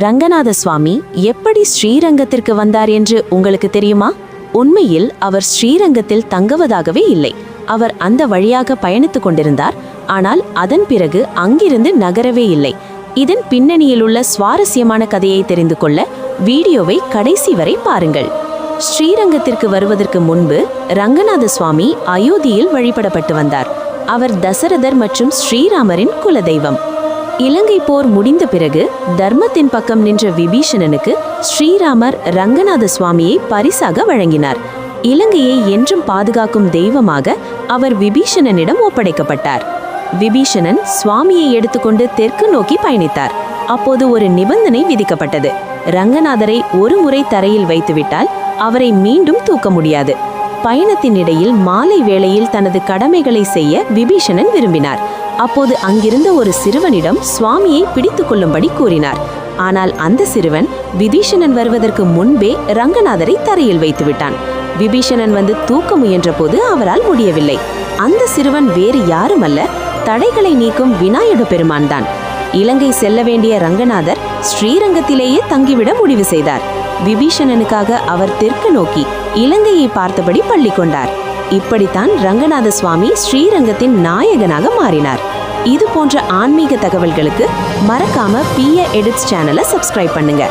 ரங்கநாத சுவாமி எப்படி ஸ்ரீரங்கத்திற்கு வந்தார் என்று உங்களுக்கு தெரியுமா? உண்மையில் அவர் ஸ்ரீரங்கத்தில் தங்குவதாகவே இல்லை. அவர் அந்த வழியாக பயணித்துக் கொண்டிருந்தார். ஆனால் அதன் பிறகு அங்கிருந்து நகரவே இல்லை. இதன் பின்னணியில் உள்ள சுவாரஸ்யமான கதையை தெரிந்து கொள்ள வீடியோவை கடைசி வரை பாருங்கள். ஸ்ரீரங்கத்திற்கு வருவதற்கு முன்பு ரங்கநாத சுவாமி அயோத்தியில் வழிபடப்பட்டு வந்தார். அவர் தசரதர் மற்றும் ஸ்ரீராமரின் குலதெய்வம். இலங்கை போர் முடிந்த பிறகு தர்மத்தின் பக்கம் நின்ற விபீஷணனுக்கு ஸ்ரீராமர் ரங்கநாத சுவாமியை பரிசாக வழங்கினார். இலங்கையை என்றும் பாதுகாக்கும் தெய்வமாக அவர் விபீஷணனிடம் ஒப்படைக்கப்பட்டார். விபீஷணன் சுவாமியை எடுத்துக்கொண்டு தெற்கு நோக்கி பயணித்தார். அப்போது ஒரு நிபந்தனை விதிக்கப்பட்டது. ரங்கநாதரை ஒரு முறை தரையில் வைத்துவிட்டால் அவரை மீண்டும் தூக்க முடியாது. பயணத்தின் இடையில் மாலை வேளையில் தனது கடமைகளை செய்ய விபீஷணன் விரும்பினார். அப்போது அங்கிருந்த ஒரு சிறுவனிடம் சுவாமியை பிடித்து கொள்ளும்படி கூறினார். ஆனால் அந்த சிறுவன் விபீஷணன் வருவதற்கு முன்பே ரங்கநாதரை தரையில் வைத்து விட்டான். விபீஷணன் வந்து தூக்க முயன்ற போது அவரால் முடியவில்லை. அந்த சிறுவன் வேறு யாருமல்ல, தடைகளை நீக்கும் விநாயக பெருமான் தான். இலங்கை செல்ல வேண்டிய ரங்கநாதர் ஸ்ரீரங்கத்திலேயே தங்கிவிட முடிவு செய்தார். விபீஷணனுக்காக அவர் தெற்கு நோக்கி இலங்கையை பார்த்தபடி பள்ளி கொண்டார். இப்படித்தான் ரங்கநாத சுவாமி ஸ்ரீரங்கத்தின் நாயகனாக மாறினார். இது போன்ற ஆன்மீக தகவல்களுக்கு மறக்காம பிஏ எடிட்ஸ் சேனலை சப்ஸ்கிரைப் பண்ணுங்க.